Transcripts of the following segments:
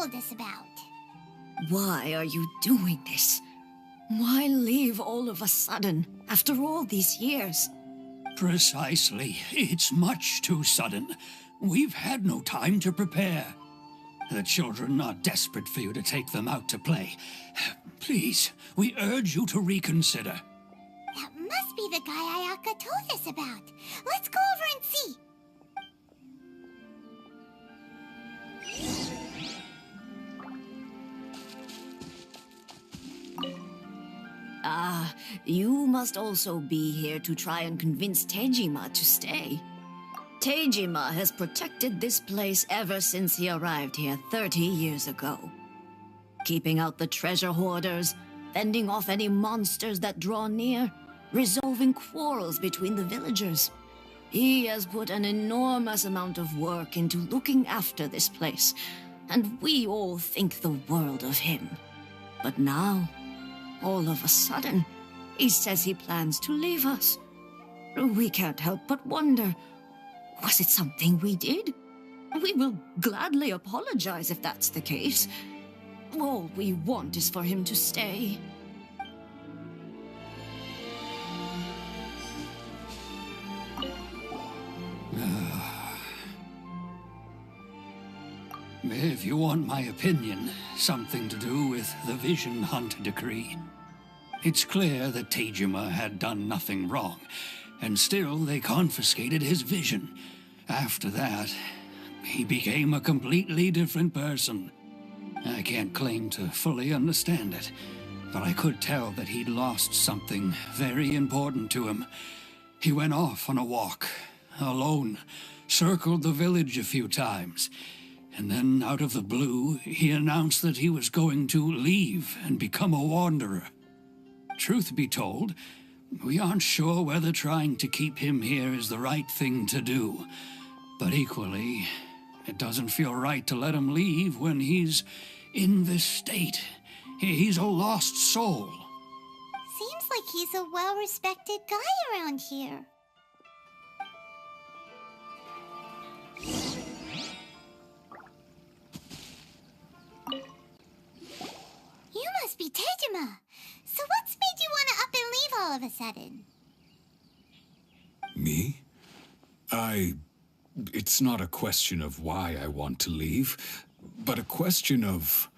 told us about. Why are you doing this? Why leave all of a sudden, after all these years? Precisely. It's much too sudden. We've had no time to prepare. The children are desperate for you to take them out to play. Please, we urge you to reconsider. That must be the guy Ayaka told us about. Let's go over and see. You must also be here to try and convince Tejima to stay. Tejima has protected this place ever since he arrived here 30 years ago. Keeping out the treasure hoarders, fending off any monsters that draw near, resolving quarrels between the villagers. He has put an enormous amount of work into looking after this place, and we all think the world of him. But now, all of a sudden, he says he plans to leave us. We can't help but wonder, was it something we did? We will gladly apologize if that's the case. All we want is for him to stay. If you want my opinion, something to do with the Vision Hunt decree. It's clear that Tejima had done nothing wrong, and still they confiscated his vision. After that, he became a completely different person. I can't claim to fully understand it, but I could tell that he'd lost something very important to him. He went off on a walk, alone, circled the village a few times, and then out of the blue, he announced that he was going to leave and become a wanderer. Truth be told, we aren't sure whether trying to keep him here is the right thing to do. But equally, it doesn't feel right to let him leave when he's in this state. He's a lost soul. Seems like he's a well-respected guy around here. You must be Tejima. So what's made you want to up and leave all of a sudden? Me? It's not a question of why I want to leave, but a question of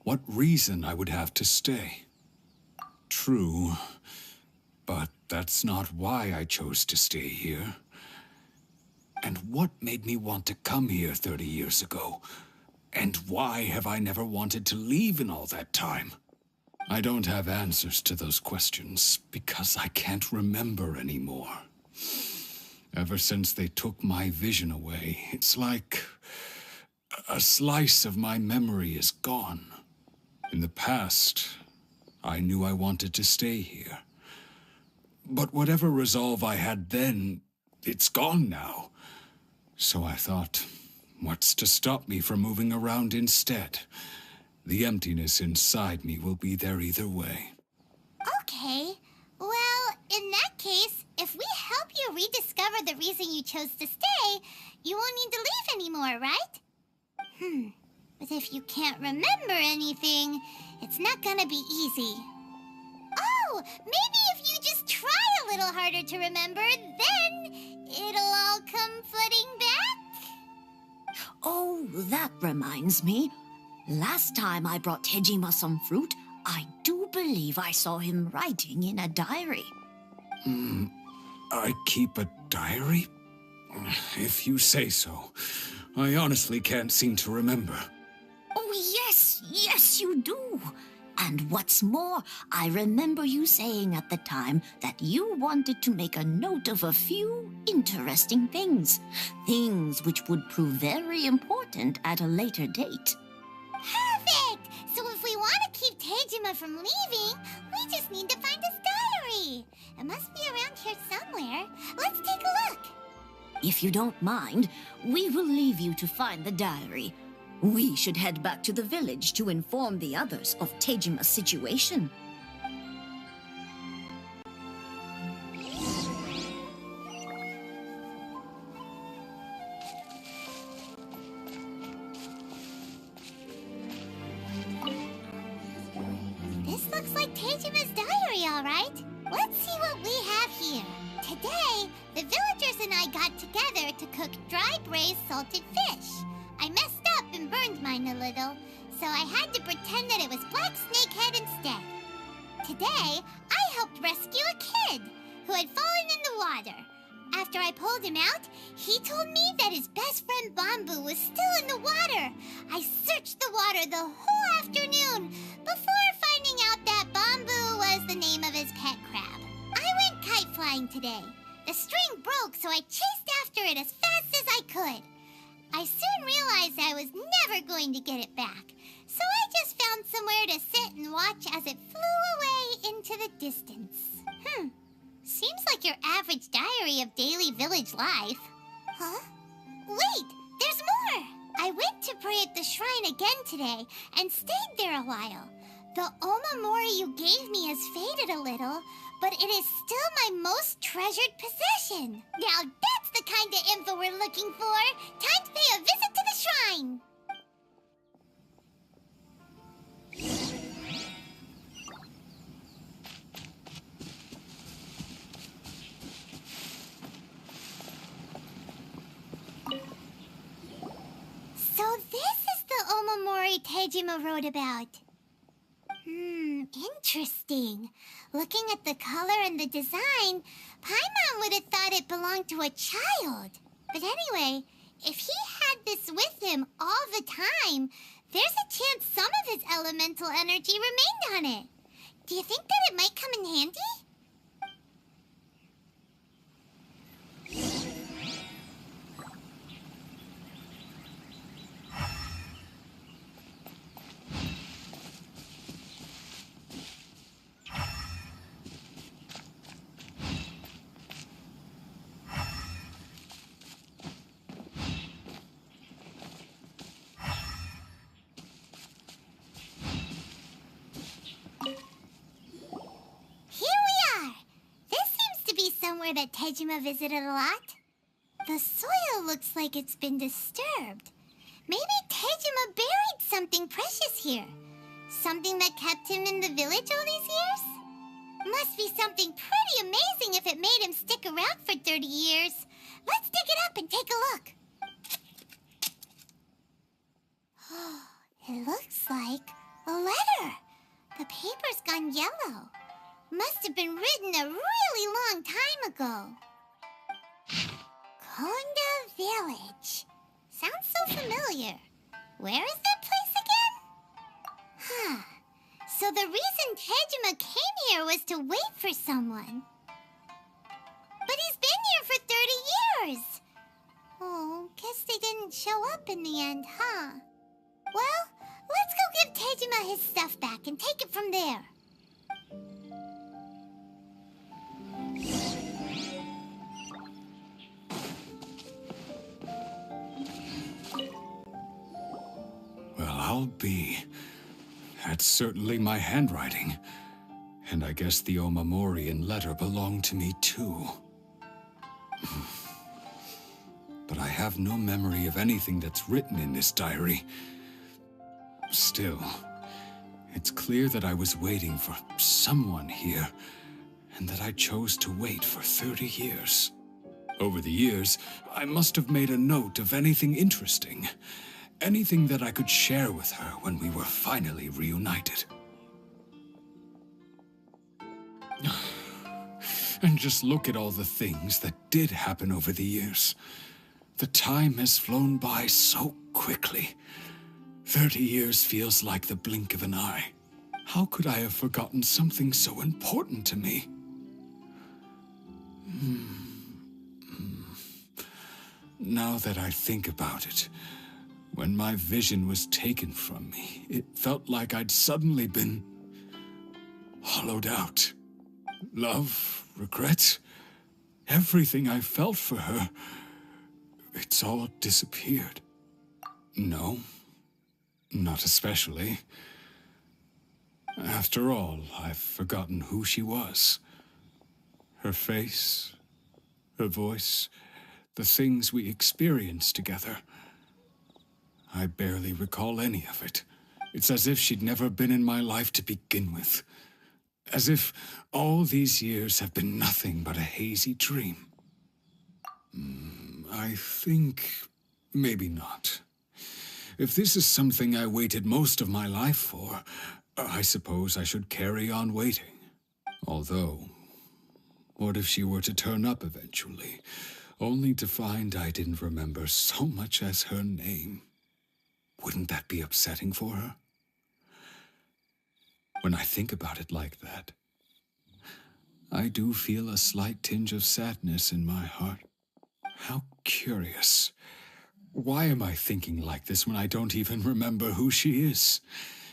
what reason I would have to stay. True, but that's not why I chose to stay here. And what made me want to come here 30 years ago? And why have I never wanted to leave in all that time? I don't have answers to those questions because I can't remember anymore. Ever since they took my vision away, it's like a slice of my memory is gone. In the past, I knew I wanted to stay here. But whatever resolve I had then, it's gone now. So I thought, what's to stop me from moving around instead? The emptiness inside me will be there either way. Okay. Well, in that case, if we help you rediscover the reason you chose to stay, you won't need to leave anymore, right? But if you can't remember anything, it's not gonna be easy. Oh, maybe if you just try a little harder to remember, then it'll all come flooding back. Oh, that reminds me. Last time I brought Tejima some fruit, I do believe I saw him writing in a diary. I keep a diary? If you say so. I honestly can't seem to remember. Oh, yes, you do. And what's more, I remember you saying at the time that you wanted to make a note of a few interesting things. Things which would prove very important at a later date. Perfect! So if we want to keep Tejima from leaving, we just need to find his diary. It must be around here somewhere. Let's take a look. If you don't mind, we will leave you to find the diary. We should head back to the village to inform the others of Tejima's situation. Tejima's diary, all right. Let's see what we have here. Today, the villagers and I got together to cook dry braised salted fish. I messed up and burned mine a little, so I had to pretend that it was black snakehead instead. Today, I helped rescue a kid who had fallen in the water. After I pulled him out, he told me that his best friend Bamboo was still in the water. I searched the water the whole afternoon before finding out that Bamboo was the name of his pet crab. I went kite flying today. The string broke, so I chased after it as fast as I could. I soon realized I was never going to get it back, so I just found somewhere to sit and watch as it flew away into the distance. Seems like your average diary of daily village life. Huh? Wait, there's more! I went to pray at the shrine again today and stayed there a while. The Omamori you gave me has faded a little, but it is still my most treasured possession. Now that's the kind of info we're looking for. Time to pay a visit to the shrine. So this is the Omamori Tejima wrote about. Interesting. Looking at the color and the design, Paimon would have thought it belonged to a child. But anyway, if he had this with him all the time, there's a chance some of his elemental energy remained on it. Do you think that it might come in handy? Somewhere that Tejima visited a lot. The soil looks like it's been disturbed. Maybe Tejima buried something precious here. Something that kept him in the village all these years? Must be something pretty amazing if it made him stick around for 30 years. Let's dig it up and take a look. It looks like a letter. The paper's gone yellow. Must have been written a really long time ago. Konda Village. Sounds so familiar. Where is that place again? So the reason Tejima came here was to wait for someone. But he's been here for 30 years. Oh, guess they didn't show up in the end, huh? Well, let's go give Tejima his stuff back and take it from there. Well, I'll be. That's certainly my handwriting. And I guess the Omamorian letter belonged to me too. But I have no memory of anything that's written in this diary. Still, it's clear that I was waiting for someone here, and that I chose to wait for 30 years. Over the years, I must have made a note of anything interesting. Anything that I could share with her when we were finally reunited. And just look at all the things that did happen over the years. The time has flown by so quickly. 30 years feels like the blink of an eye. How could I have forgotten something so important to me? Now that I think about it, when my vision was taken from me, it felt like I'd suddenly been hollowed out. Love, regret, everything I felt for her, it's all disappeared. No, not especially. After all, I've forgotten who she was. Her face, her voice, the things we experienced together. I barely recall any of it. It's as if she'd never been in my life to begin with. As if all these years have been nothing but a hazy dream. I think maybe not. If this is something I waited most of my life for, I suppose I should carry on waiting. Although, what if she were to turn up eventually, only to find I didn't remember so much as her name? Wouldn't that be upsetting for her? When I think about it like that, I do feel a slight tinge of sadness in my heart. How curious. Why am I thinking like this when I don't even remember who she is?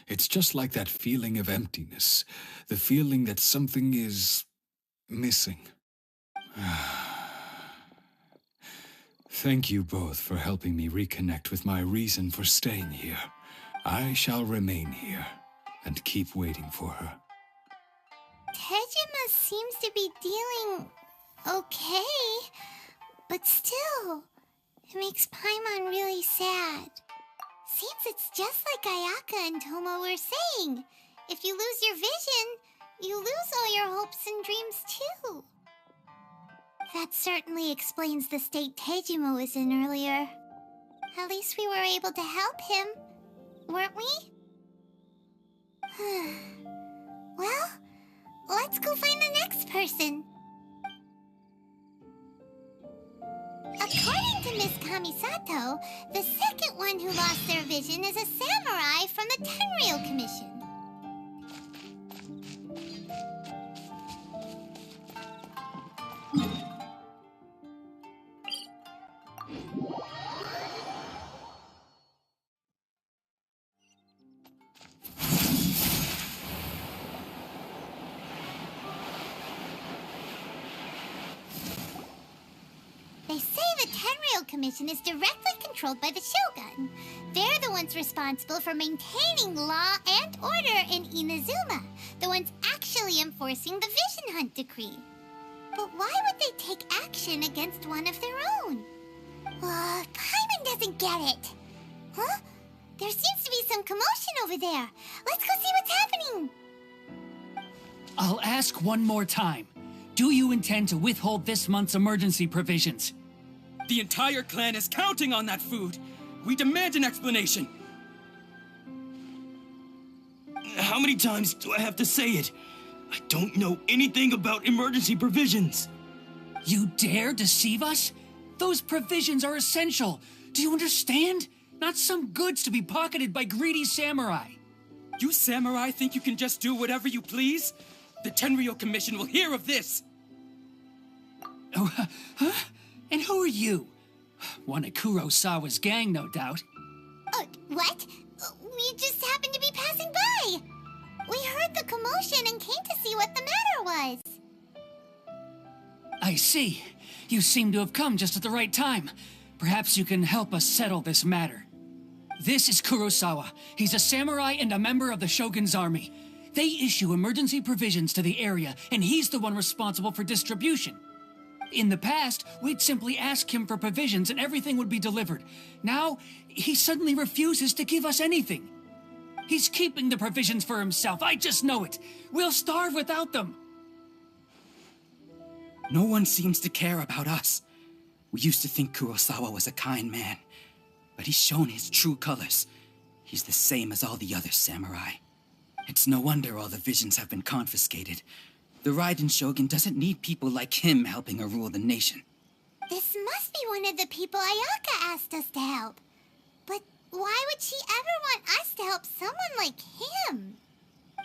It's just like that feeling of emptiness, the feeling that something is missing. Thank you both for helping me reconnect with my reason for staying here. I shall remain here and keep waiting for her. Tejima seems to be dealing okay, but still, it makes Paimon really sad. Seems it's just like Ayaka and Tomo were saying. If you lose your vision, you lose all your hopes and dreams too. That certainly explains the state Tejima was in earlier. At least we were able to help him, weren't we? Well, let's go find the next person. According to Miss Kamisato, the second one who lost their vision is a samurai from the Tenryou Commission. They say the Tenryou Commission is directly controlled by the Shogun. They're the ones responsible for maintaining law and order in Inazuma, the ones actually enforcing the Vision Hunt Decree. But why would they take action against one of their own? Paimon doesn't get it. Huh? There seems to be some commotion over there. Let's go see what's happening. I'll ask one more time. Do you intend to withhold this month's emergency provisions? The entire clan is counting on that food. We demand an explanation. How many times do I have to say it? I don't know anything about emergency provisions. You dare deceive us? Those provisions are essential. Do you understand? Not some goods to be pocketed by greedy samurai. You samurai think you can just do whatever you please? The Tenryou Commission will hear of this! Oh, huh? And who are you? One of Kurosawa's gang, no doubt. What? We just happened to be passing by. We heard the commotion and came to see what the matter was. I see. You seem to have come just at the right time. Perhaps you can help us settle this matter. This is Kurosawa. He's a samurai and a member of the Shogun's army. They issue emergency provisions to the area, and he's the one responsible for distribution. In the past, we'd simply ask him for provisions and everything would be delivered. Now, he suddenly refuses to give us anything. He's keeping the provisions for himself, I just know it. We'll starve without them. No one seems to care about us. We used to think Kurosawa was a kind man, but he's shown his true colors. He's the same as all the other samurai. It's no wonder all the visions have been confiscated. The Raiden Shogun doesn't need people like him helping her rule the nation. This must be one of the people Ayaka asked us to help. But why would she ever want us to help someone like him?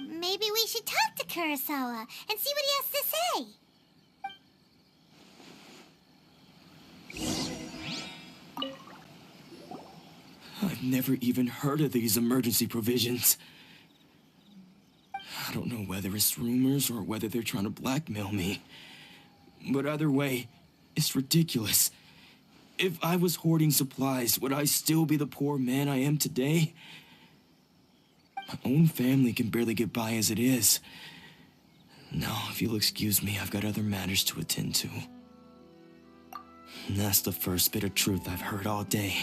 Maybe we should talk to Kurosawa and see what he has to say. I've never even heard of these emergency provisions. I don't know whether it's rumors or whether they're trying to blackmail me. But either way, it's ridiculous. If I was hoarding supplies, would I still be the poor man I am today? My own family can barely get by as it is. Now, if you'll excuse me, I've got other matters to attend to. And that's the first bit of truth I've heard all day.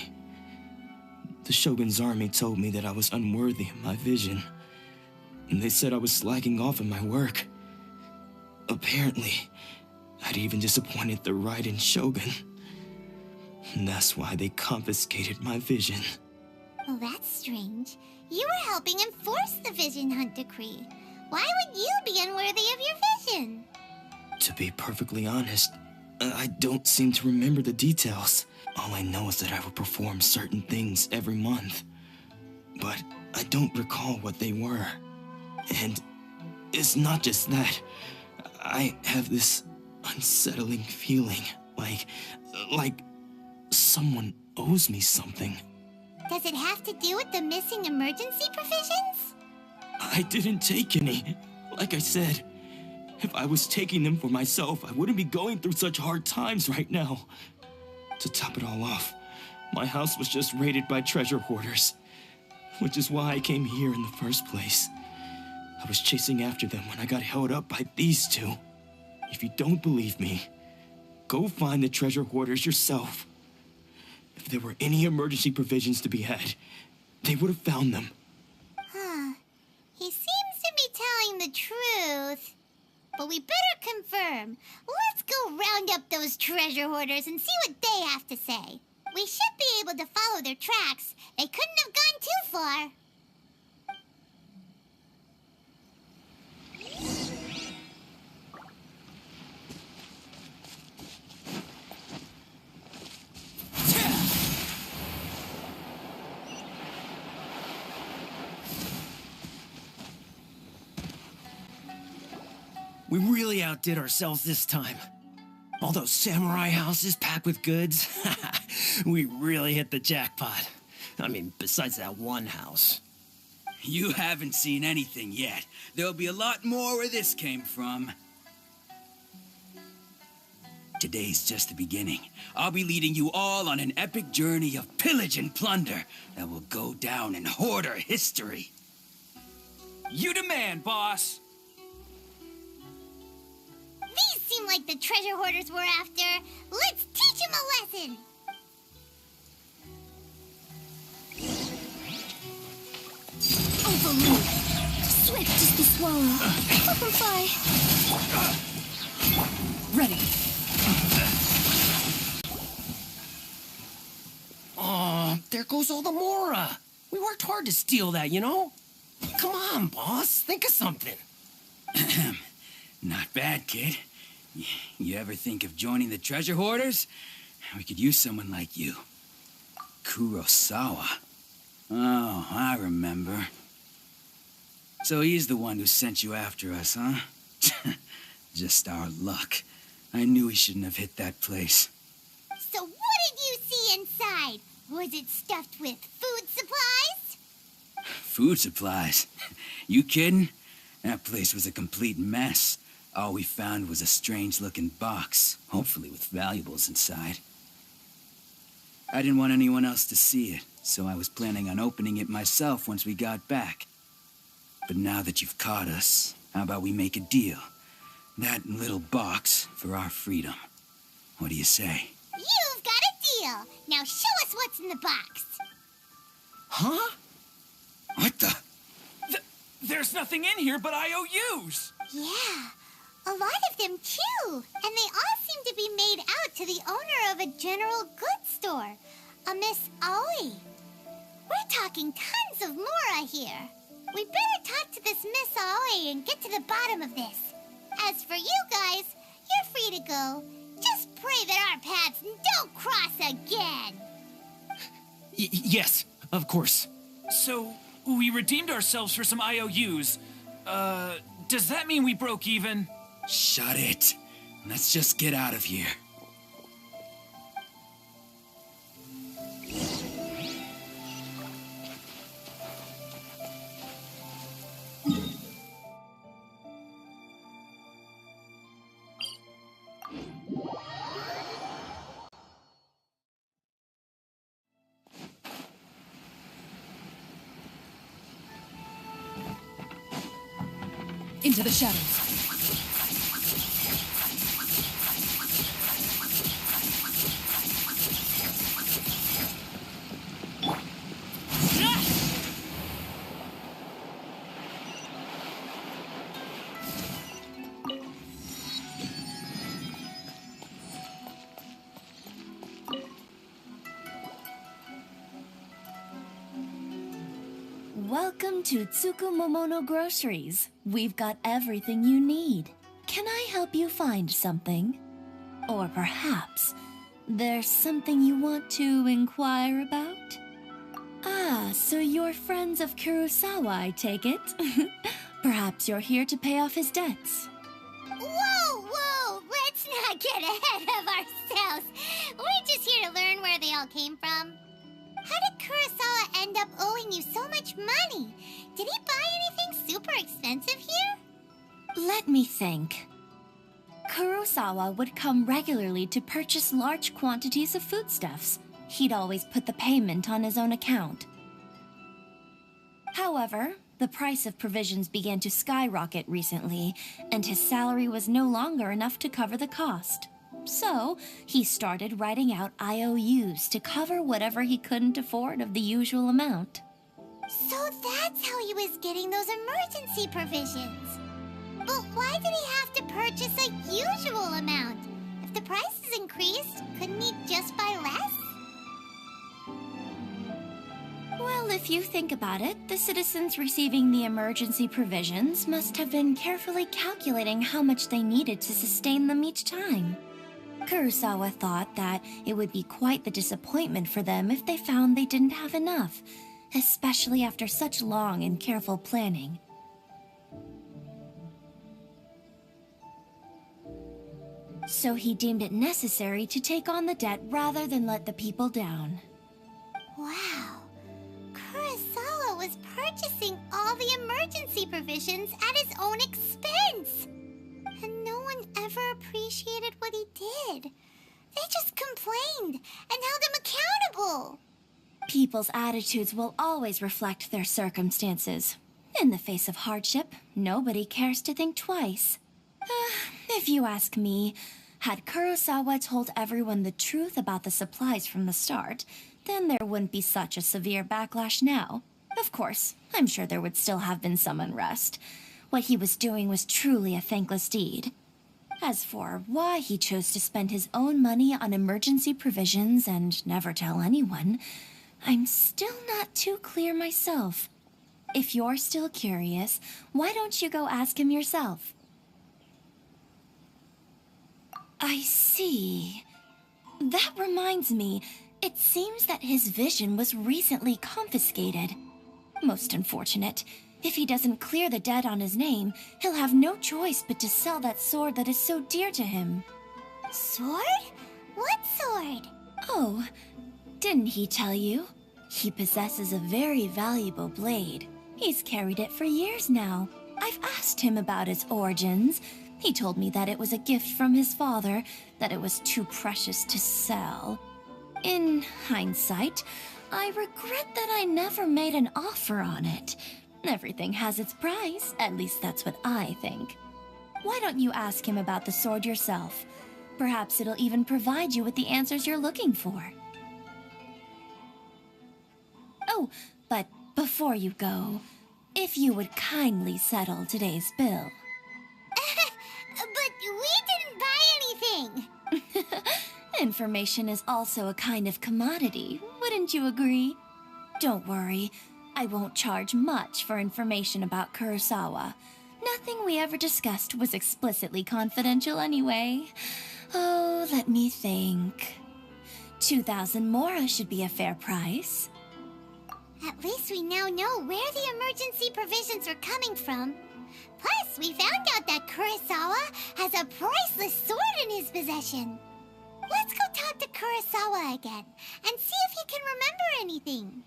The Shogun's army told me that I was unworthy of my vision. And they said I was slacking off in my work. apparently, I'd even disappointed the Raiden Shogun. And that's why they confiscated my vision. Well, that's strange. You were helping enforce the Vision Hunt Decree. Why would you be unworthy of your vision? To be perfectly honest, I don't seem to remember the details. All I know is that I would perform certain things every month. But I don't recall what they were. And it's not just that. I have this unsettling feeling, like someone owes me something. Does it have to do with the missing emergency provisions? I didn't take any. Like I said, if I was taking them for myself, I wouldn't be going through such hard times right now. To top it all off, my house was just raided by treasure hoarders, which is why I came here in the first place. I was chasing after them when I got held up by these two. If you don't believe me, go find the treasure hoarders yourself. If there were any emergency provisions to be had, they would have found them. Huh. He seems to be telling the truth. But we better confirm. Let's go round up those treasure hoarders and see what they have to say. We should be able to follow their tracks. They couldn't have gone too far. We really outdid ourselves this time. All those samurai houses packed with goods. We really hit the jackpot. I mean, besides that one house. You haven't seen anything yet. There'll be a lot more where this came from. Today's just the beginning. I'll be leading you all on an epic journey of pillage and plunder that will go down in hoarder history. You demand, boss. These seem like the treasure hoarders we're after. Let's teach them a lesson. Overload. Swift as the swallow. Let them fly. Ready. Oh, there goes all the Mora. We worked hard to steal that, you know? Come on, boss. Think of something. Not bad, kid. You ever think of joining the treasure hoarders? We could use someone like you. Kurosawa. Oh, I remember. So he's the one who sent you after us, huh? Just our luck. I knew he shouldn't have hit that place. So what did you see inside? Was it stuffed with food supplies? Food supplies? You kidding? That place was a complete mess. All we found was a strange-looking box, hopefully with valuables inside. I didn't want anyone else to see it, so I was planning on opening it myself once we got back. But now that you've caught us, how about we make a deal? That little box for our freedom. What do you say? You've got a deal. Now show us what's in the box. Huh? What the? There's nothing in here but IOUs. Yeah, a lot of them too. And they all seem to be made out to the owner of a general goods store, a Miss Aoi. We're talking tons of Mora here. We better talk to this Miss Aoi and get to the bottom of this. As for you guys, you're free to go. Just pray that our paths don't cross again. Yes, of course. So, we redeemed ourselves for some IOUs. Does that mean we broke even? Shut it. Let's just get out of here. Into the shadows. Welcome to Tsukumomono Groceries. We've got everything you need. Can I help you find something? Or perhaps there's something you want to inquire about? Ah, so you're friends of Kurosawa, I take it? Perhaps you're here to pay off his debts. Whoa, whoa! Let's not get ahead of ourselves. We're just here to learn where they all came from. How did Kurosawa end up owing you so much money? Did he buy anything super expensive here? Let me think. Kurosawa would come regularly to purchase large quantities of foodstuffs. He'd always put the payment on his own account. However, the price of provisions began to skyrocket recently, and his salary was no longer enough to cover the cost. So, he started writing out IOUs to cover whatever he couldn't afford of the usual amount. So that's how he was getting those emergency provisions. But why did he have to purchase a usual amount? If the prices increased, couldn't he just buy less? Well, if you think about it, the citizens receiving the emergency provisions must have been carefully calculating how much they needed to sustain them each time. Kurosawa thought that it would be quite the disappointment for them if they found they didn't have enough, especially after such long and careful planning. So he deemed it necessary to take on the debt rather than let the people down. Wow. Kurosawa was purchasing all the emergency provisions at his own expense. And no one ever appreciated what he did. They just complained and held him accountable. People's attitudes will always reflect their circumstances. In the face of hardship, nobody cares to think twice. If you ask me, had Kurosawa told everyone the truth about the supplies from the start, then there wouldn't be such a severe backlash now. Of course, I'm sure there would still have been some unrest. What he was doing was truly a thankless deed. As for why he chose to spend his own money on emergency provisions and never tell anyone, I'm still not too clear myself. If you're still curious, why don't you go ask him yourself? I see. That reminds me, it seems that his vision was recently confiscated. Most unfortunate. If he doesn't clear the debt on his name, he'll have no choice but to sell that sword that is so dear to him. Sword? What sword? Oh, didn't he tell you? He possesses a very valuable blade. He's carried it for years now. I've asked him about its origins. He told me that it was a gift from his father, that it was too precious to sell. In hindsight, I regret that I never made an offer on it. Everything has its price, at least that's what I think. Why don't you ask him about the sword yourself? Perhaps it'll even provide you with the answers you're looking for. Oh, but before you go, if you would kindly settle today's bill. But we didn't buy anything! Information is also a kind of commodity, wouldn't you agree? Don't worry, I won't charge much for information about Kurosawa. Nothing we ever discussed was explicitly confidential anyway. Oh, let me think. 2,000 mora should be a fair price. At least we now know where the emergency provisions are coming from. Plus, we found out that Kurosawa has a priceless sword in his possession. Let's go talk to Kurosawa again and see if he can remember anything.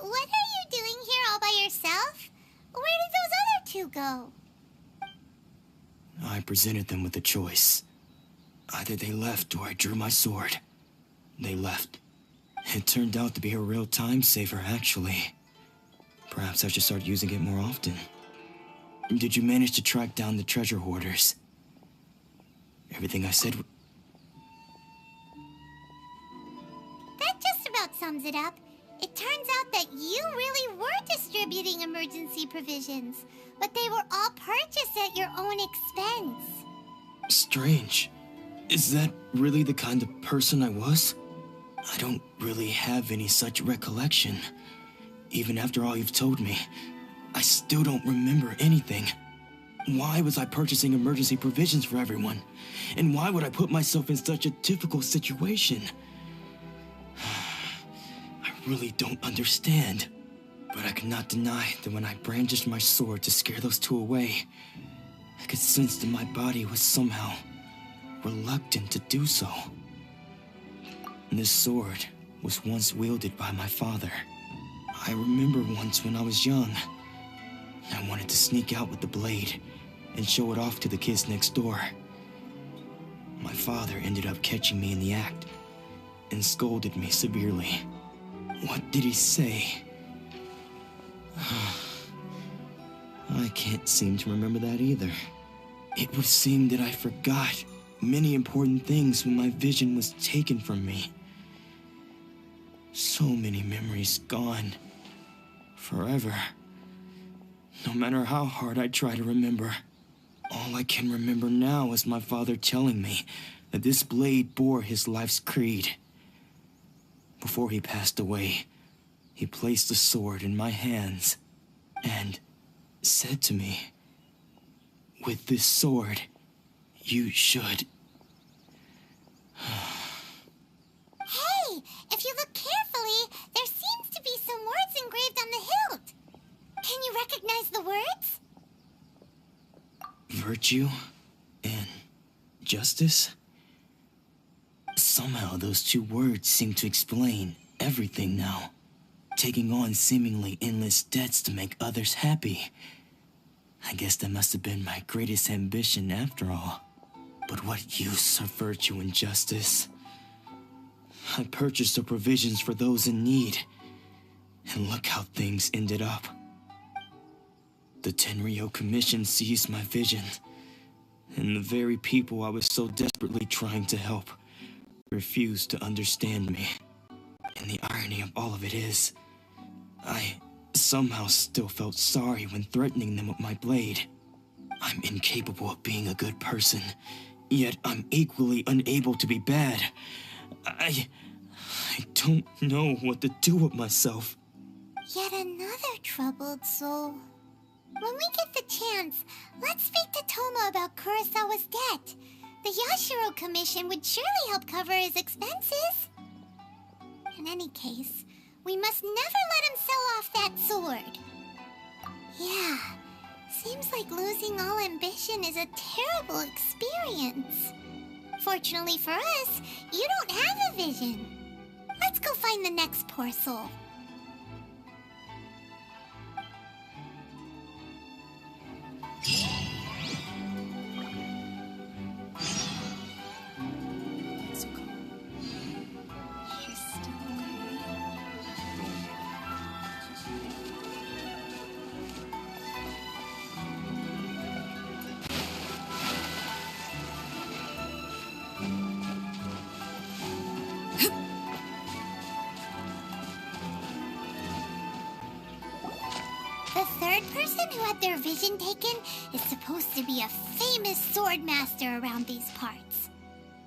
What are you doing here all by yourself? Where did those other two go? I presented them with a choice. Either they left or I drew my sword. They left. It turned out to be a real time saver, actually. Perhaps I should start using it more often. Did you manage to track down the treasure hoarders? Everything I said... That just about sums it up. It turns out that you really were distributing emergency provisions, but they were all purchased at your own expense. Strange. Is that really the kind of person I was? I don't really have any such recollection. Even after all you've told me, I still don't remember anything. Why was I purchasing emergency provisions for everyone? And why would I put myself in such a difficult situation? I really don't understand. But I cannot deny that when I brandished my sword to scare those two away, I could sense that my body was somehow reluctant to do so. This sword was once wielded by my father. I remember once when I was young, I wanted to sneak out with the blade and show it off to the kids next door. My father ended up catching me in the act and scolded me severely. What did he say? I can't seem to remember that either. It would seem that I forgot many important things when my vision was taken from me. So many memories gone. Forever. No matter how hard I try to remember, all I can remember now is my father telling me that this blade bore his life's creed. Before he passed away, he placed the sword in my hands and said to me, "With this sword, you should..." Hey, if you look carefully, there seems to be some words engraved on the hilt. Can you recognize the words? Virtue and justice? Somehow those two words seem to explain everything now. Taking on seemingly endless debts to make others happy. I guess that must have been my greatest ambition after all. But what use of virtue and justice? I purchased the provisions for those in need, and look how things ended up. The Tenryo Commission seized my vision, and the very people I was so desperately trying to help refused to understand me. And the irony of all of it is, I somehow still felt sorry when threatening them with my blade. I'm incapable of being a good person, yet I'm equally unable to be bad. I don't know what to do with myself. Yet another troubled soul. When we get the chance, let's speak to Toma about Kurosawa's debt. The Yashiro Commission would surely help cover his expenses. In any case, we must never let him sell off that sword. Yeah, seems like losing all ambition is a terrible experience. Fortunately for us, you don't have a vision. Let's go find the next poor soul. The third person who had their vision taken is supposed to be a famous sword master around these parts.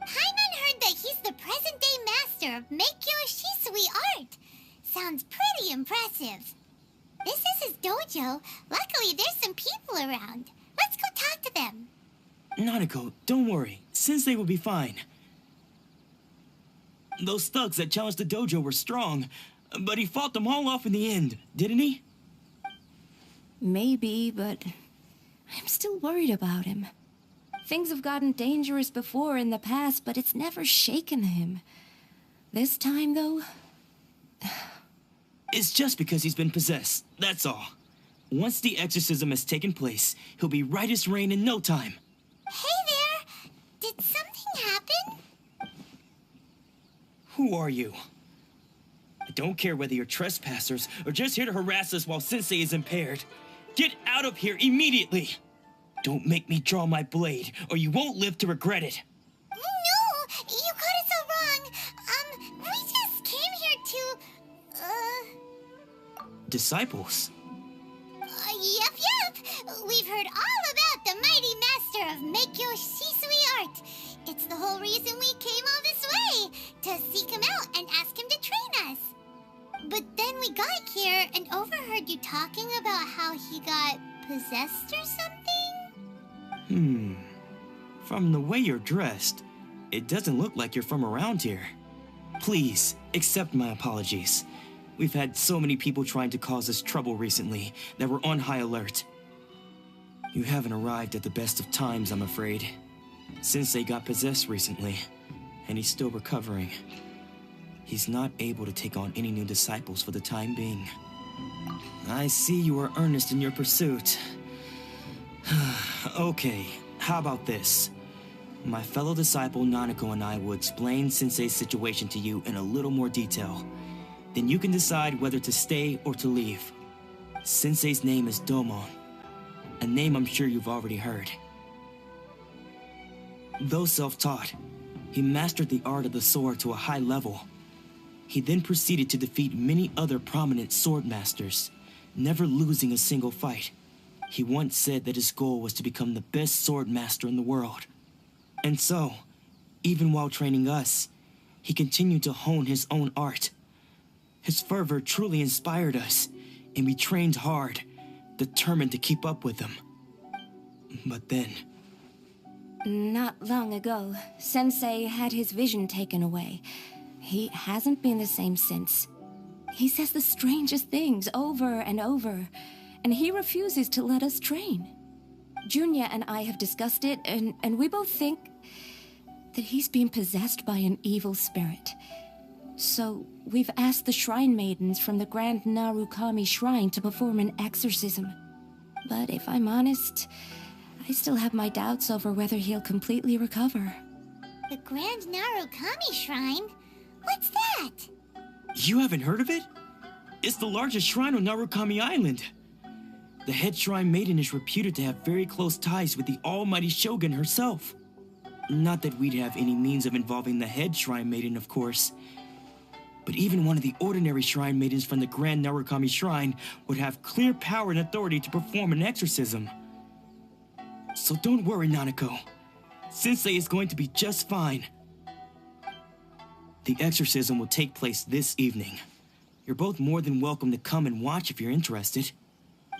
Paimon heard that he's the present-day master of Meikyo Shisui art. Sounds pretty impressive. This is his dojo. Luckily, there's some people around. Let's go talk to them. Nanako, don't worry. Sensei will be fine. Those thugs that challenged the dojo were strong, but he fought them all off in the end, didn't he? Maybe, but I'm still worried about him. Things have gotten dangerous before in the past, but it's never shaken him. This time, though... It's just because he's been possessed, that's all. Once the exorcism has taken place, he'll be right as rain in no time. Hey there! Did something happen? Who are you? I don't care whether you're trespassers or just here to harass us while Sensei is impaired. Get out of here immediately! Don't make me draw my blade, or you won't live to regret it. No, you got it so wrong. We just came here to, Disciples? Yep. We've heard all about the mighty master of Meikyo Shisui art. It's the whole reason we came all this way, to seek him out and ask him to train us. But then we got here and overheard you talking about how he got possessed or something? From the way you're dressed, it doesn't look like you're from around here. Please, accept my apologies. We've had so many people trying to cause us trouble recently that we're on high alert. You haven't arrived at the best of times, I'm afraid. Sensei got possessed recently, and he's still recovering. He's not able to take on any new disciples for the time being. I see you are earnest in your pursuit. Okay, how about this? My fellow disciple Nanako and I will explain Sensei's situation to you in a little more detail. Then you can decide whether to stay or to leave. Sensei's name is Domon, a name I'm sure you've already heard. Though self-taught, he mastered the art of the sword to a high level. He then proceeded to defeat many other prominent sword masters, never losing a single fight. He once said that his goal was to become the best sword master in the world. And so, even while training us, he continued to hone his own art. His fervor truly inspired us, and we trained hard, determined to keep up with him. But then... Not long ago, Sensei had his vision taken away. He hasn't been the same since. He says the strangest things over and over, and he refuses to let us train. Junya and I have discussed it, and we both think that he's been possessed by an evil spirit. So we've asked the shrine maidens from the Grand Narukami Shrine to perform an exorcism. But if I'm honest, I still have my doubts over whether he'll completely recover. The Grand Narukami Shrine? What's that? You haven't heard of it? It's the largest shrine on Narukami Island. The head shrine maiden is reputed to have very close ties with the almighty shogun herself. Not that we'd have any means of involving the head shrine maiden, of course. But even one of the ordinary shrine maidens from the Grand Narukami Shrine would have clear power and authority to perform an exorcism. So don't worry, Nanako. Sensei is going to be just fine. The exorcism will take place this evening. You're both more than welcome to come and watch if you're interested.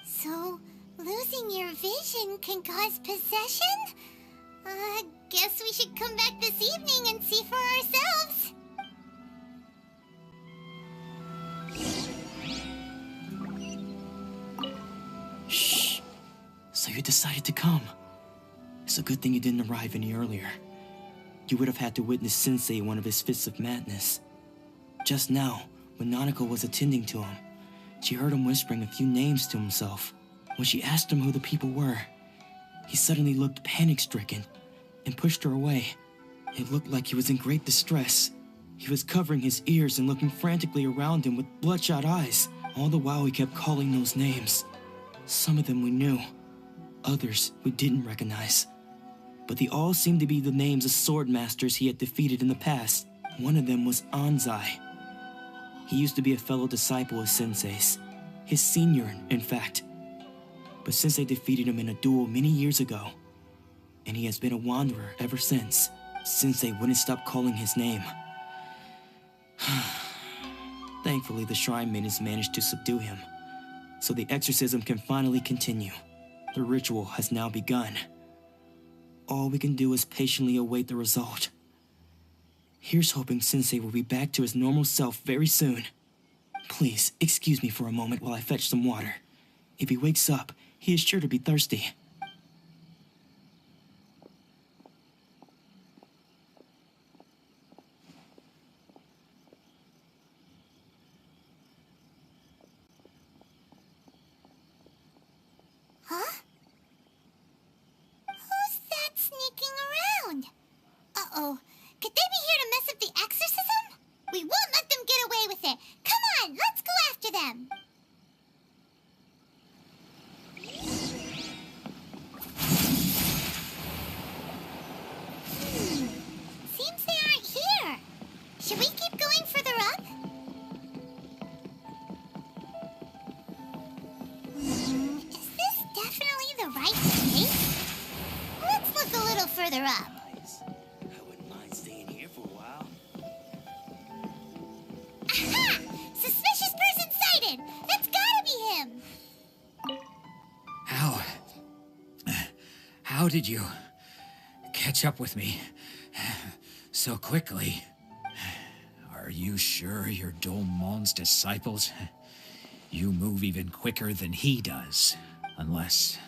So, losing your vision can cause possession? Guess we should come back this evening and see for ourselves. Shh. So you decided to come. It's a good thing you didn't arrive any earlier. You would have had to witness Sensei in one of his fits of madness. Just now, when Nanako was attending to him, she heard him whispering a few names to himself. When she asked him who the people were, he suddenly looked panic-stricken and pushed her away. It looked like he was in great distress. He was covering his ears and looking frantically around him with bloodshot eyes. All the while he kept calling those names. Some of them we knew, others we didn't recognize. But they all seemed to be the names of sword masters he had defeated in the past. One of them was Anzai. He used to be a fellow disciple of Sensei's, his senior, in fact. But Sensei defeated him in a duel many years ago, and he has been a wanderer ever since. Sensei wouldn't stop calling his name. Thankfully, the shrine maidens managed to subdue him, so the exorcism can finally continue. The ritual has now begun. All we can do is patiently await the result. Here's hoping Sensei will be back to his normal self very soon. Please, excuse me for a moment while I fetch some water. If he wakes up, he is sure to be thirsty. Huh? Who's that sneaking around? Uh-oh. Could they be here to mess up the exorcism? We won't let them get away with it. Come How did you catch up with me so quickly? Are you sure you're Domon's disciples? You move even quicker than he does. Unless...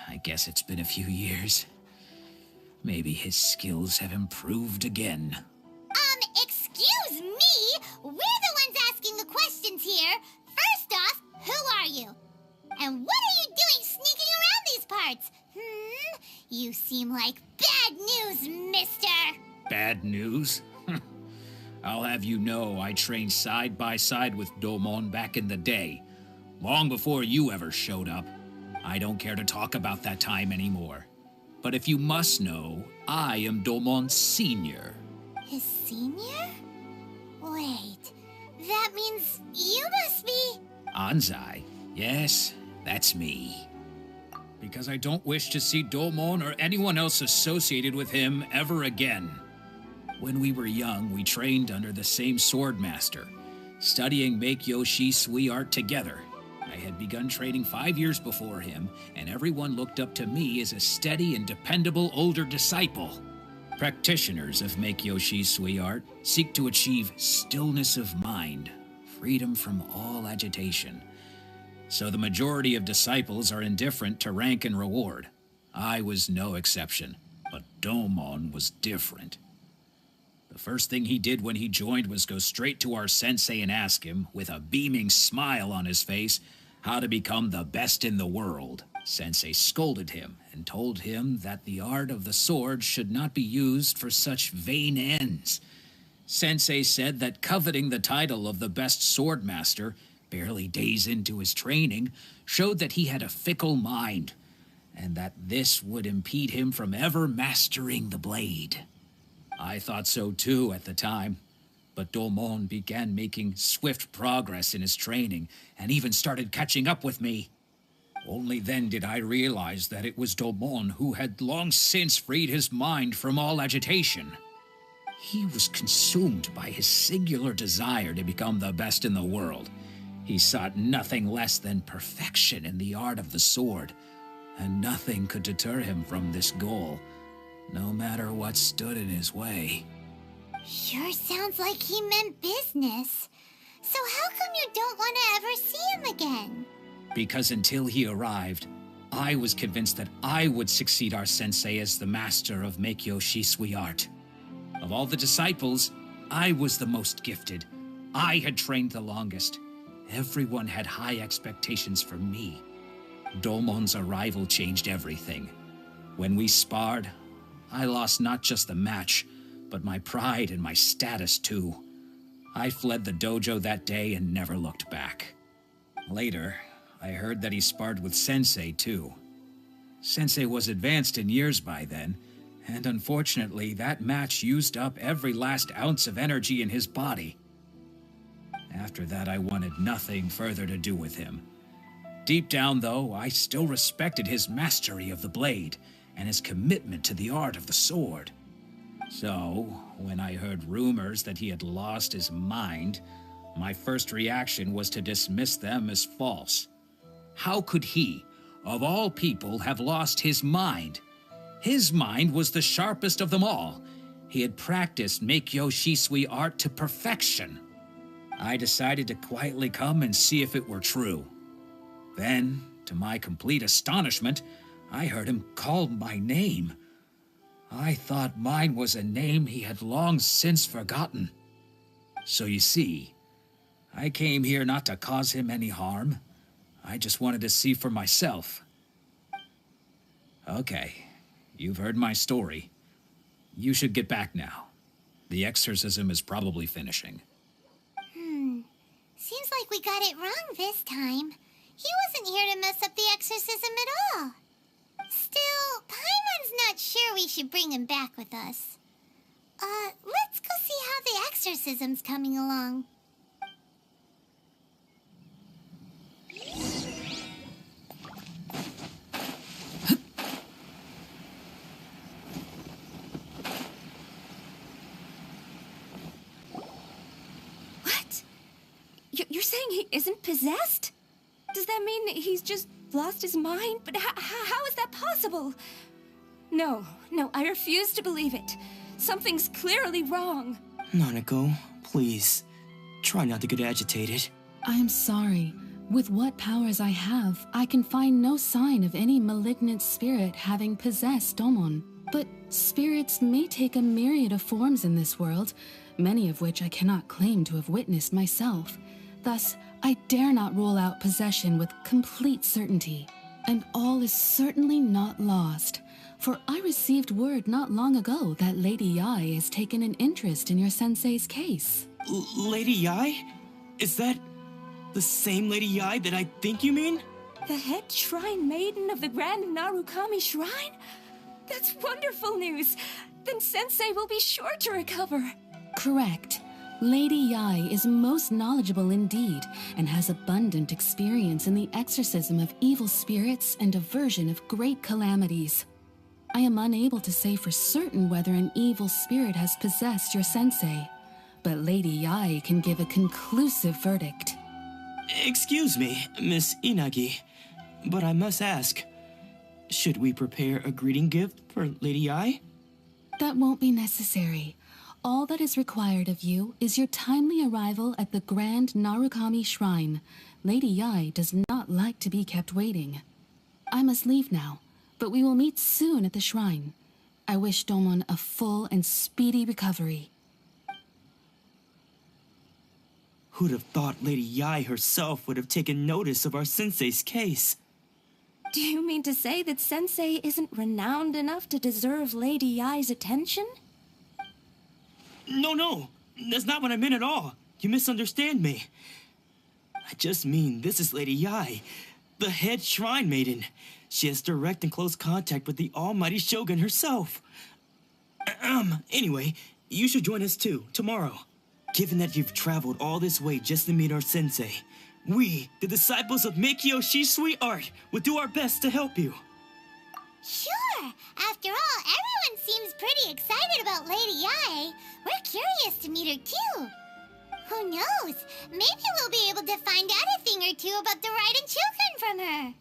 I guess it's been a few years. Maybe his skills have improved again. Excuse me? We're the ones asking the questions here. First off, who are you? And what are you doing sneaking around these parts? You seem like bad news, mister. Bad news? I'll have you know I trained side by side with Domon back in the day, long before you ever showed up. I don't care to talk about that time anymore. But if you must know, I am Domon's senior. His senior? Wait, that means you must be... Anzai? Yes, that's me. Because I don't wish to see Domon or anyone else associated with him ever again. When we were young, we trained under the same swordmaster, studying Make-Yoshi Sui art together. I had begun training 5 years before him, and everyone looked up to me as a steady and dependable older disciple. Practitioners of Make-Yoshi Sui art seek to achieve stillness of mind, freedom from all agitation. So the majority of disciples are indifferent to rank and reward. I was no exception, but Domon was different. The first thing he did when he joined was go straight to our sensei and ask him, with a beaming smile on his face, how to become the best in the world. Sensei scolded him and told him that the art of the sword should not be used for such vain ends. Sensei said that coveting the title of the best swordmaster, barely days into his training, showed that he had a fickle mind, and that this would impede him from ever mastering the blade. I thought so too at the time, but Domon began making swift progress in his training and even started catching up with me. Only then did I realize that it was Domon who had long since freed his mind from all agitation. He was consumed by his singular desire to become the best in the world. He sought nothing less than perfection in the art of the sword, and nothing could deter him from this goal, no matter what stood in his way. Sure sounds like he meant business. So how come you don't want to ever see him again? Because until he arrived, I was convinced that I would succeed our sensei as the master of Make-Yoshi Sui art. Of all the disciples, I was the most gifted. I had trained the longest. Everyone had high expectations for me. Domon's arrival changed everything. When we sparred, I lost not just the match, but my pride and my status too. I fled the dojo that day and never looked back. Later, I heard that he sparred with Sensei too. Sensei was advanced in years by then, and unfortunately that match used up every last ounce of energy in his body. After that, I wanted nothing further to do with him. Deep down, though, I still respected his mastery of the blade and his commitment to the art of the sword. So, when I heard rumors that he had lost his mind, my first reaction was to dismiss them as false. How could he, of all people, have lost his mind? His mind was the sharpest of them all. He had practiced Make-Yoshi Sui art to perfection. I decided to quietly come and see if it were true. Then, to my complete astonishment, I heard him call my name. I thought mine was a name he had long since forgotten. So you see, I came here not to cause him any harm. I just wanted to see for myself. Okay, you've heard my story. You should get back now. The exorcism is probably finishing. Seems like we got it wrong this time. He wasn't here to mess up the exorcism at all. Still, Paimon's not sure we should bring him back with us. Let's go see how the exorcism's coming along. What? You're saying he isn't possessed? Does that mean he's just lost his mind? But how is that possible? No, I refuse to believe it. Something's clearly wrong. Nanako, please. Try not to get agitated. I'm sorry. With what powers I have, I can find no sign of any malignant spirit having possessed Domon. But spirits may take a myriad of forms in this world, many of which I cannot claim to have witnessed myself. Thus, I dare not rule out possession with complete certainty. And all is certainly not lost, for I received word not long ago that Lady Yae has taken an interest in your sensei's case. Lady Yae? Is that the same Lady Yae that I think you mean? The head shrine maiden of the Grand Narukami Shrine? That's wonderful news! Then Sensei will be sure to recover. Correct. Lady Yae is most knowledgeable indeed, and has abundant experience in the exorcism of evil spirits and aversion of great calamities. I am unable to say for certain whether an evil spirit has possessed your sensei, but Lady Yae can give a conclusive verdict. Excuse me, Miss Inagi, but I must ask, should we prepare a greeting gift for Lady Yae? That won't be necessary. All that is required of you is your timely arrival at the Grand Narukami Shrine. Lady Yae does not like to be kept waiting. I must leave now, but we will meet soon at the shrine. I wish Domon a full and speedy recovery. Who'd have thought Lady Yae herself would have taken notice of our sensei's case? Do you mean to say that Sensei isn't renowned enough to deserve Lady Yae's attention? No, that's not what I meant at all. You misunderstand me. I just mean this is Lady Yae, the head shrine maiden. She has direct and close contact with the almighty Shogun herself. Anyway, you should join us too, tomorrow. Given that you've traveled all this way just to meet our sensei, we, the disciples of Meikyo Shisui Art, will do our best to help you. Sure! After all, everyone seems pretty excited about Lady Yae. We're curious to meet her too. Who knows? Maybe we'll be able to find out a thing or two about the Raiden children from her.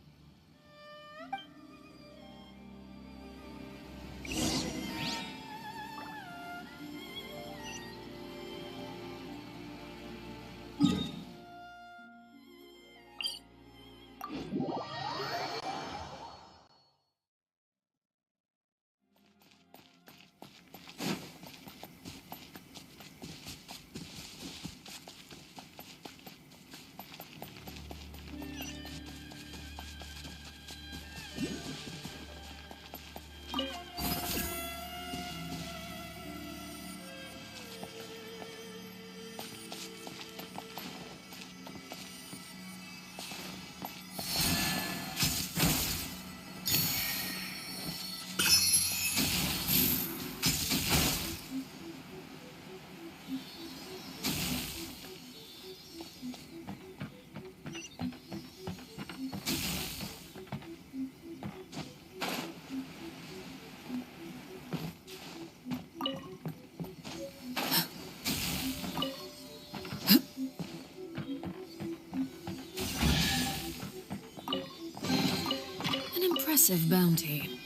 Impressive bounty.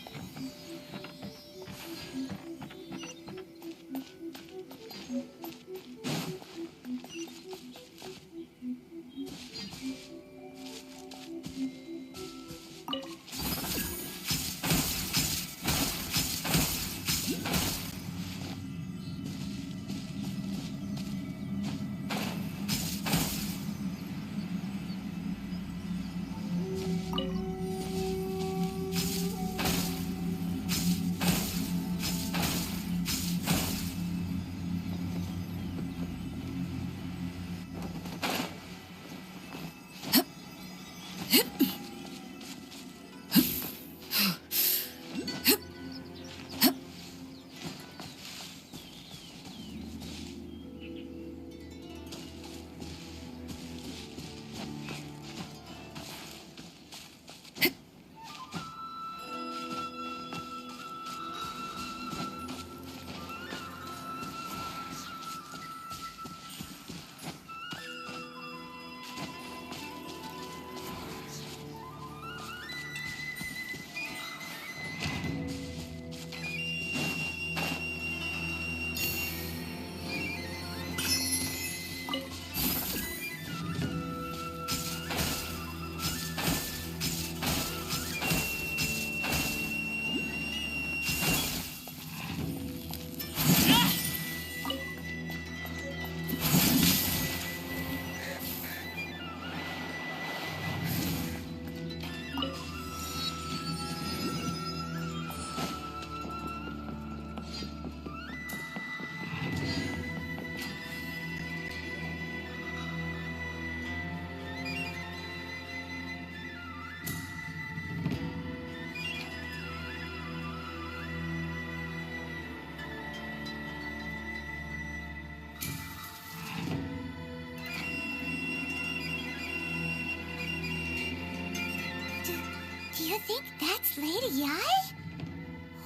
Do you think that's Lady Yi?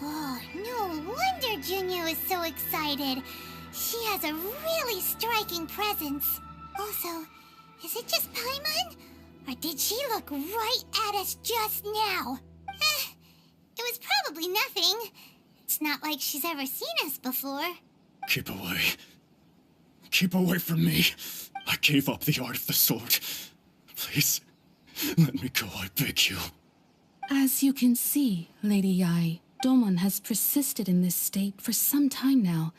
Oh, no wonder Junior is so excited. She has a really striking presence. Also, is it just Paimon? Or did she look right at us just now? It was probably nothing. It's not like she's ever seen us before. Keep away. Keep away from me. I gave up the art of the sword. Please, let me go, I beg you. As you can see, Lady Yi, Domon has persisted in this state for some time now.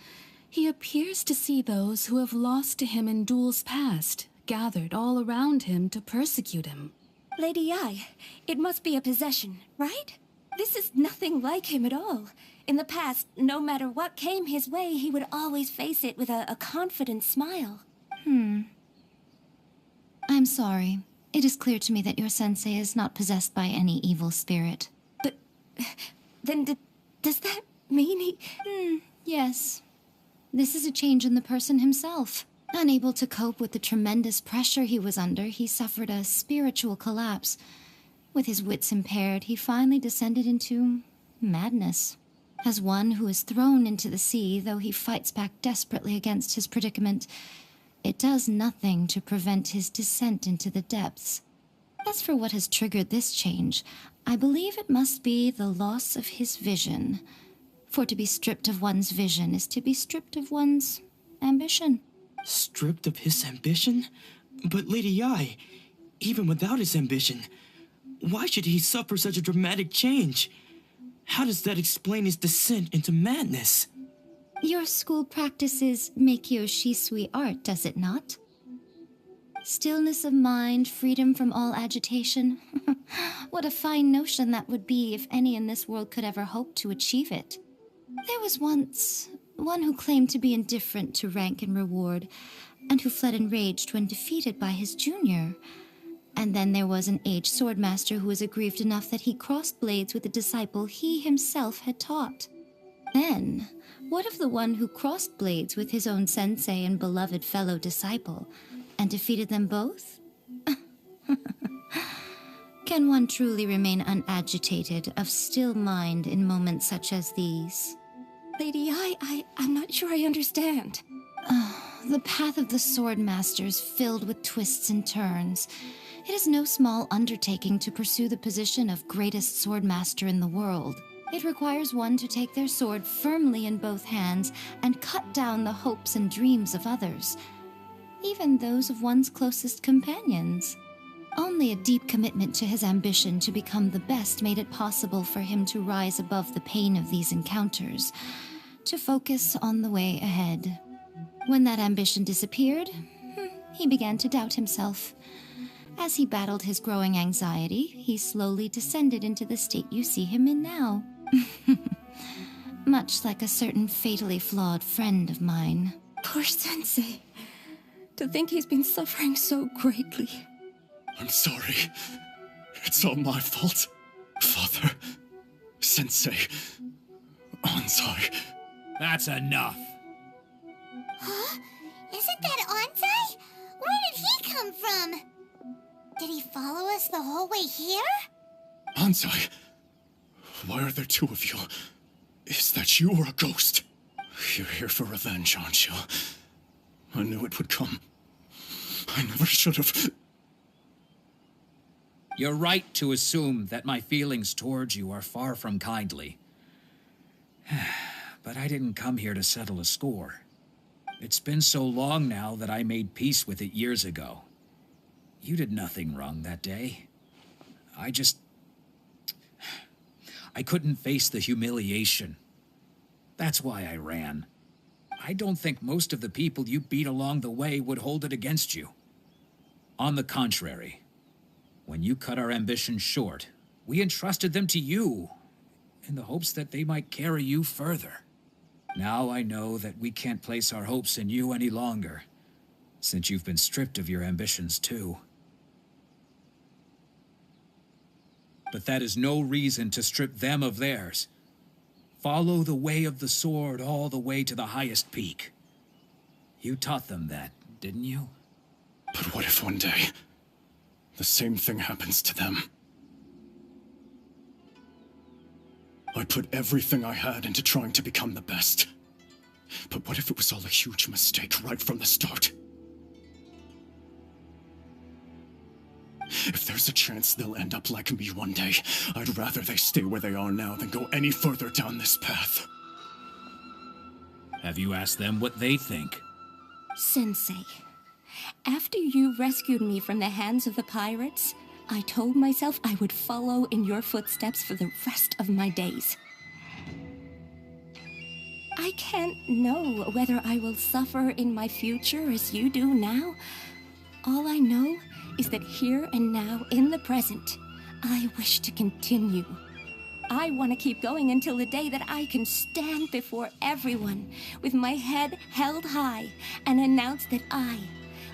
He appears to see those who have lost to him in duels past, gathered all around him to persecute him. Lady Yi, it must be a possession, right? This is nothing like him at all. In the past, no matter what came his way, he would always face it with a confident smile. I'm sorry. It is clear to me that your sensei is not possessed by any evil spirit. But then does that mean he... Yes. This is a change in the person himself. Unable to cope with the tremendous pressure he was under, he suffered a spiritual collapse. With his wits impaired, he finally descended into madness. As one who is thrown into the sea, though he fights back desperately against his predicament, it does nothing to prevent his descent into the depths. As for what has triggered this change, I believe it must be the loss of his vision. For to be stripped of one's vision is to be stripped of one's ambition. Stripped of his ambition? But Lady Yi, even without his ambition, why should he suffer such a dramatic change? How does that explain his descent into madness? Your school practices Meikyo Shisui art, does it not? Stillness of mind, freedom from all agitation. What a fine notion that would be if any in this world could ever hope to achieve it. There was once one who claimed to be indifferent to rank and reward, and who fled enraged when defeated by his junior. And then there was an aged swordmaster who was aggrieved enough that he crossed blades with a disciple he himself had taught. Then, what of the one who crossed blades with his own sensei and beloved fellow disciple, and defeated them both? Can one truly remain unagitated, of still mind in moments such as these? Lady Yi, I'm not sure I understand. The path of the sword master is filled with twists and turns. It is no small undertaking to pursue the position of greatest sword master in the world. It requires one to take their sword firmly in both hands and cut down the hopes and dreams of others, even those of one's closest companions. Only a deep commitment to his ambition to become the best made it possible for him to rise above the pain of these encounters, to focus on the way ahead. When that ambition disappeared, he began to doubt himself. As he battled his growing anxiety, he slowly descended into the state you see him in now. Much like a certain fatally flawed friend of mine. Poor Sensei. To think he's been suffering so greatly. I'm sorry. It's all my fault. Father, Sensei, Anzai. That's enough. Huh? Isn't that Ansai? Where did he come from? Did he follow us the whole way here? Anzai, why are there two of you? Is that you or a ghost? You're here for revenge, aren't you? I knew it would come. I never should have. You're right to assume that my feelings towards you are far from kindly. But I didn't come here to settle a score. It's been so long now that I made peace with it years ago. You did nothing wrong that day. I couldn't face the humiliation. That's why I ran. I don't think most of the people you beat along the way would hold it against you. On the contrary, when you cut our ambitions short, we entrusted them to you in the hopes that they might carry you further. Now I know that we can't place our hopes in you any longer, since you've been stripped of your ambitions too. But that is no reason to strip them of theirs. Follow the way of the sword all the way to the highest peak. You taught them that, didn't you? But what if one day, the same thing happens to them? I put everything I had into trying to become the best. But what if it was all a huge mistake right from the start? If there's a chance they'll end up like me one day, I'd rather they stay where they are now than go any further down this path. Have you asked them what they think? Sensei, after you rescued me from the hands of the pirates, I told myself I would follow in your footsteps for the rest of my days. I can't know whether I will suffer in my future as you do now. All I know is that here and now, in the present, I wish to continue. I want to keep going until the day that I can stand before everyone with my head held high and announce that I,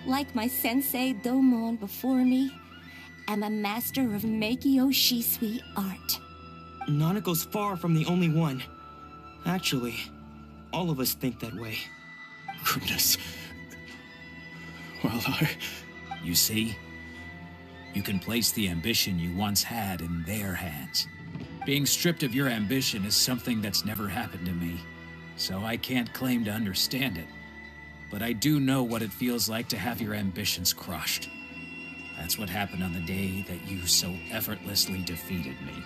like my sensei Domon before me, am a master of Meikyo Shisui art. Nanako's far from the only one. Actually, all of us think that way. Goodness. Well, You see? You can place the ambition you once had in their hands. Being stripped of your ambition is something that's never happened to me, so I can't claim to understand it. But I do know what it feels like to have your ambitions crushed. That's what happened on the day that you so effortlessly defeated me.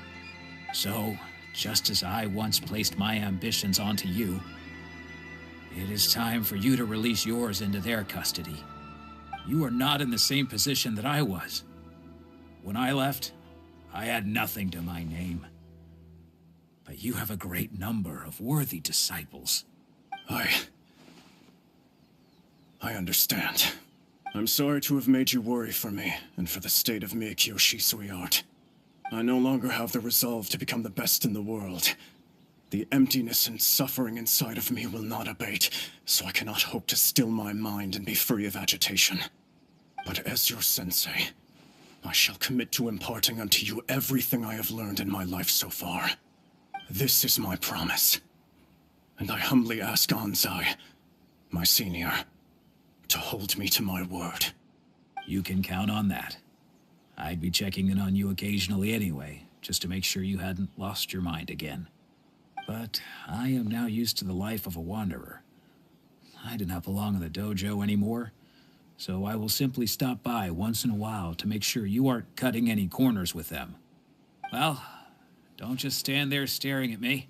So, just as I once placed my ambitions onto you, it is time for you to release yours into their custody. You are not in the same position that I was. When I left, I had nothing to my name. But you have a great number of worthy disciples. I understand. I'm sorry to have made you worry for me, and for the state of Meikyo Shisui art. I no longer have the resolve to become the best in the world. The emptiness and suffering inside of me will not abate, so I cannot hope to still my mind and be free of agitation. But as your sensei, I shall commit to imparting unto you everything I have learned in my life so far. This is my promise. And I humbly ask Anzai, my senior, to hold me to my word. You can count on that. I'd be checking in on you occasionally anyway, just to make sure you hadn't lost your mind again. But I am now used to the life of a wanderer. I do not belong in the dojo anymore, so I will simply stop by once in a while to make sure you aren't cutting any corners with them. Well, don't just stand there staring at me.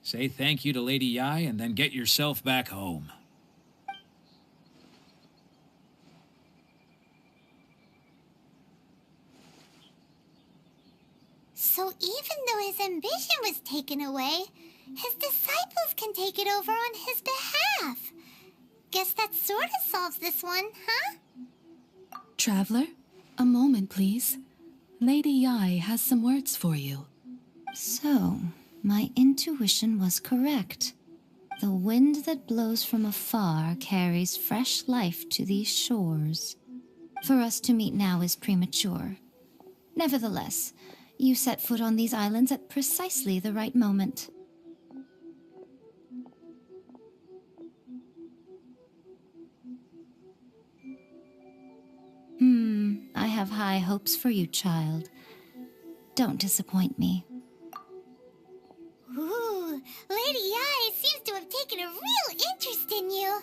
Say thank you to Lady Yai and then get yourself back home. So even though his ambition was taken away, his disciples can take it over on his behalf. Guess that sort of solves this one, huh? Traveler, a moment, please. Lady Yai has some words for you. So, my intuition was correct. The wind that blows from afar carries fresh life to these shores. For us to meet now is premature. Nevertheless, you set foot on these islands at precisely the right moment. I have high hopes for you, child. Don't disappoint me. Ooh, Lady Yai seems to have taken a real interest in you.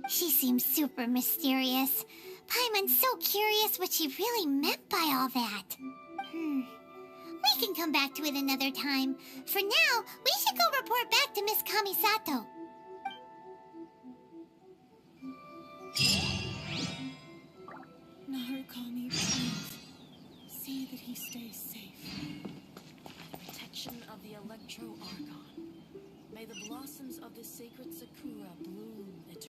She seems super mysterious. Paimon's so curious what she really meant by all that. We can come back to it another time. For now, we should go report back to Miss Kamisato. Narukami, please. See that he stays safe. By the protection of the Electro Argon. May the blossoms of the sacred sakura bloom eternally.